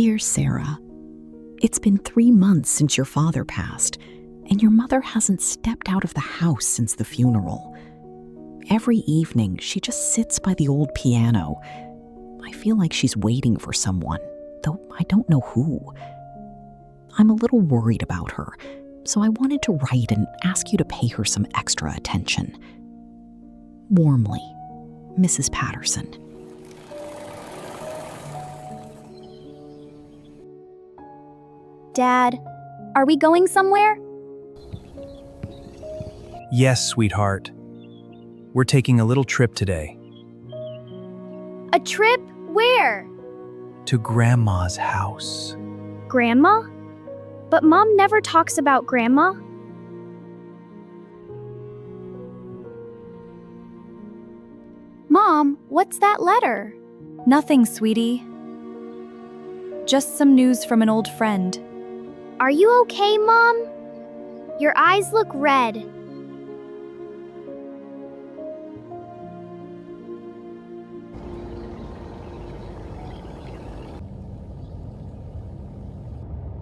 Dear Sarah, it's been 3 months since your father passed, and your mother hasn't stepped out of the house since the funeral. Every evening, she just sits by the old piano. I feel like she's waiting for someone, though I don't know who. I'm a little worried about her, so I wanted to write and ask you to pay her some extra attention. Warmly, Mrs. Patterson. Dad, are we going somewhere? Yes, sweetheart. We're taking a little trip today. A trip? Where? To Grandma's house. Grandma? But Mom never talks about Grandma. Mom, what's that letter? Nothing, sweetie. Just some news from an old friend. Are you okay, Mom? Your eyes look red.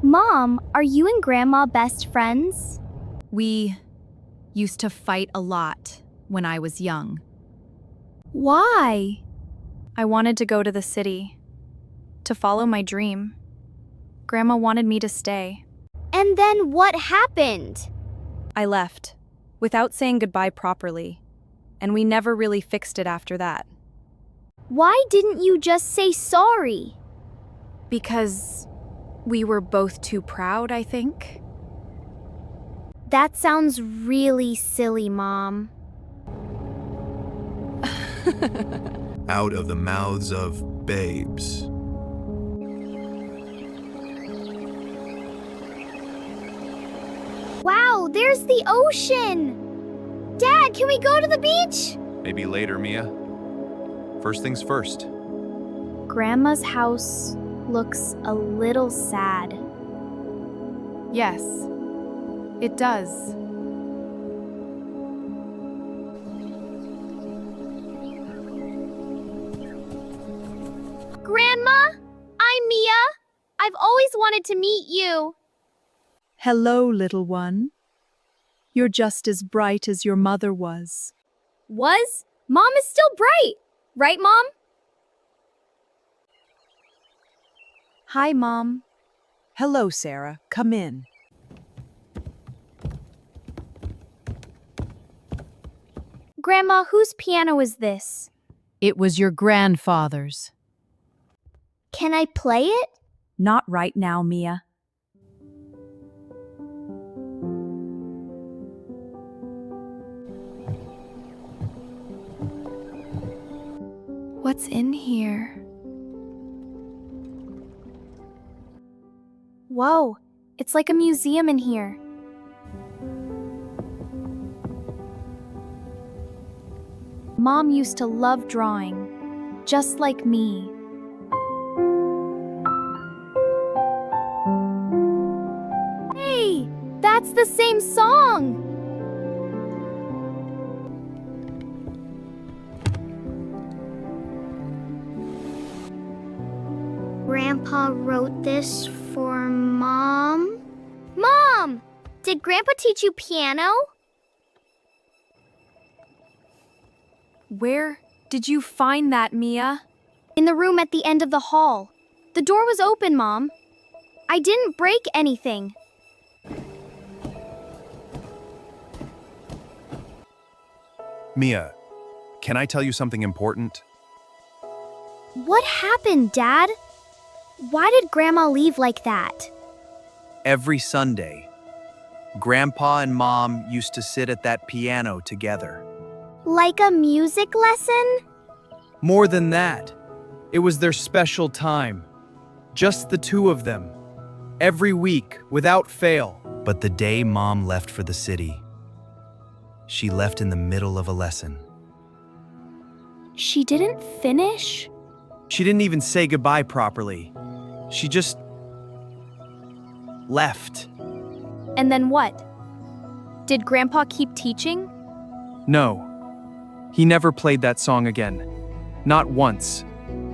Mom, are you and Grandma best friends? We used to fight a lot when I was young. Why? I wanted to go to the city, to follow my dream. Grandma wanted me to stay. And then what happened? I left, without saying goodbye properly, and we never really fixed it after that. Why didn't you just say sorry? Because we were both too proud, I think. That sounds really silly, Mom. Out of the mouths of babes. Wow, there's the ocean! Dad, can we go to the beach? Maybe later, Mia. First things first. Grandma's house looks a little sad. Yes, it does. Grandma, I'm Mia. I've always wanted to meet you. Hello, little one. You're just as bright as your mother was. Was? Mom is still bright. Right, Mom? Hi, Mom. Hello, Sarah. Come in. Grandma, whose piano is this? It was your grandfather's. Can I play it? Not right now, Mia. What's in here? Whoa, it's like a museum in here. Mom used to love drawing, just like me. Hey, that's the same song! Grandpa wrote this for Mom? Mom! Did Grandpa teach you piano? Where did you find that, Mia? In the room at the end of the hall. The door was open, Mom. I didn't break anything. Mia, can I tell you something important? What happened, Dad? Why did Grandma leave like that? Every Sunday, Grandpa and Mom used to sit at that piano together. Like a music lesson? More than that, it was their special time. Just the two of them. Every week, without fail. But the day Mom left for the city, she left in the middle of a lesson. She didn't finish? She didn't even say goodbye properly. She just left. And then what? Did Grandpa keep teaching? No, he never played that song again. Not once.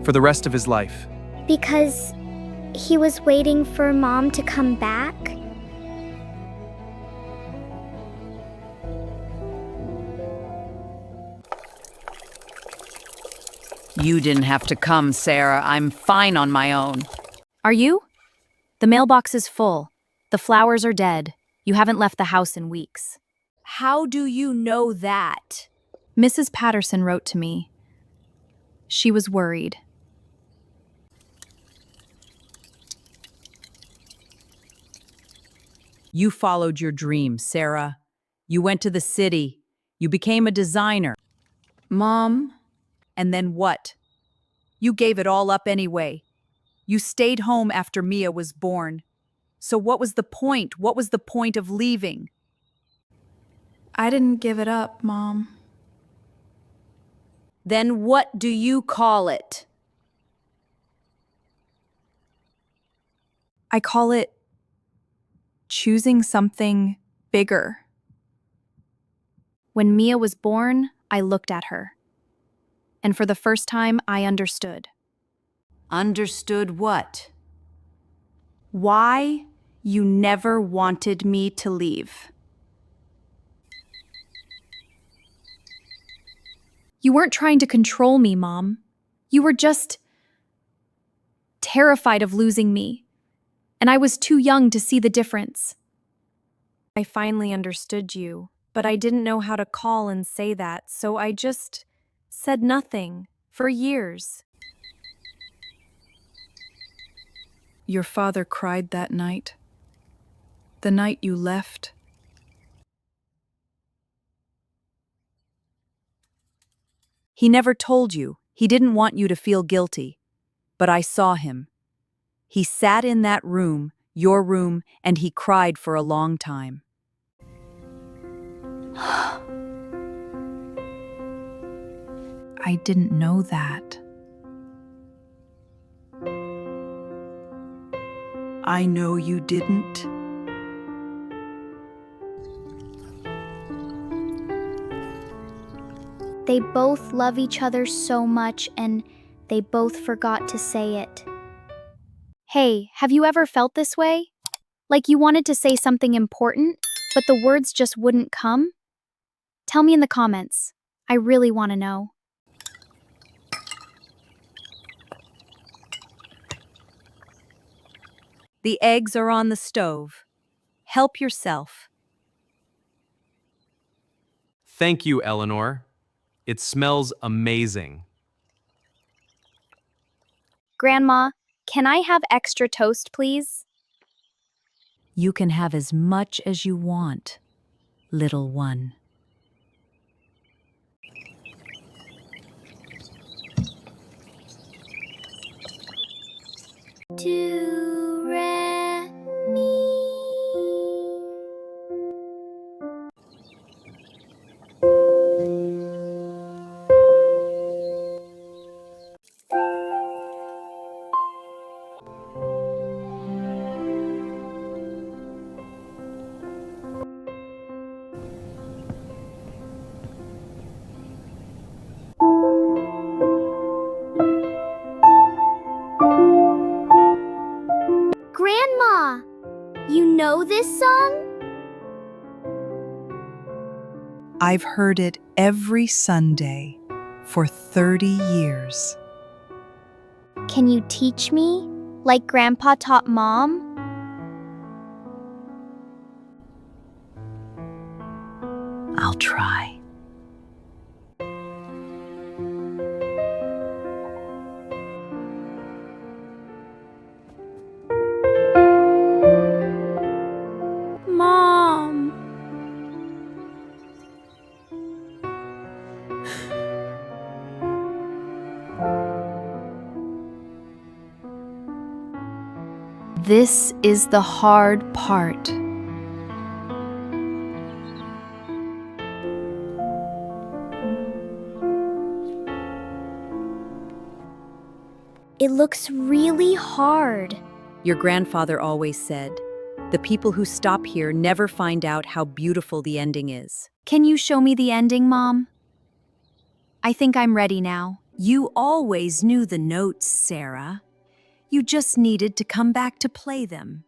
For the rest of his life. Because he was waiting for Mom to come back? You didn't have to come, Sarah. I'm fine on my own. Are you? The mailbox is full. The flowers are dead. You haven't left the house in weeks. How do you know that? Mrs. Patterson wrote to me. She was worried. You followed your dream, Sarah. You went to the city. You became a designer. Mom? And then what? You gave it all up anyway. You stayed home after Mia was born. So what was the point? What was the point of leaving? I didn't give it up, Mom. Then what do you call it? I call it choosing something bigger. When Mia was born, I looked at her. And for the first time, I understood. Understood what? Why you never wanted me to leave. You weren't trying to control me, Mom. You were just terrified of losing me. And I was too young to see the difference. I finally understood you, but I didn't know how to call and say that, so I just said nothing for years. Your father cried that night. The night you left. He never told you. He didn't want you to feel guilty. But I saw him. He sat in that room, your room, and he cried for a long time. I didn't know that. I know you didn't. They both love each other so much, and they both forgot to say it. Hey, have you ever felt this way? Like you wanted to say something important, but the words just wouldn't come? Tell me in the comments. I really want to know. The eggs are on the stove. Help yourself. Thank you, Eleanor. It smells amazing. Grandma, can I have extra toast, please? You can have as much as you want, little one. Do, re, mi. Grandma, you know this song? I've heard it every Sunday for 30 years. Can you teach me, like Grandpa taught Mom? I'll try. Mom. This is the hard part. It looks really hard. Your grandfather always said, the people who stop here never find out how beautiful the ending is. Can you show me the ending, Mom? I think I'm ready now. You always knew the notes, Sarah. You just needed to come back to play them.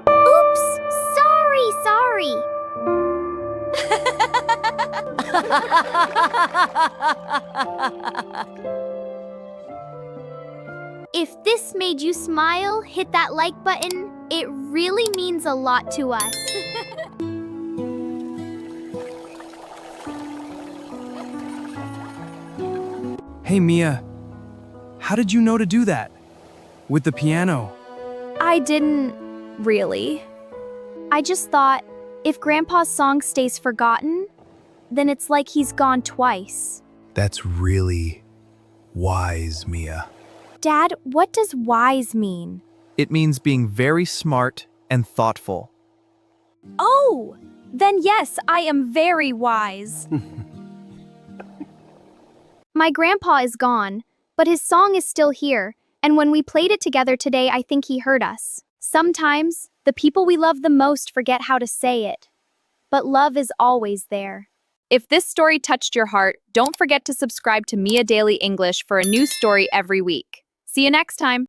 Oops! Sorry! If this made you smile, hit that like button. It really means a lot to us. Hey, Mia. How did you know to do that? With the piano? I didn't really. I just thought, if Grandpa's song stays forgotten, then it's like he's gone twice. That's really wise, Mia. Dad, what does wise mean? It means being very smart and thoughtful. Oh, then yes, I am very wise. My grandpa is gone, but his song is still here, and when we played it together today, I think he heard us. Sometimes, the people we love the most forget how to say it, but love is always there. If this story touched your heart, don't forget to subscribe to Mia Daily English for a new story every week. See you next time.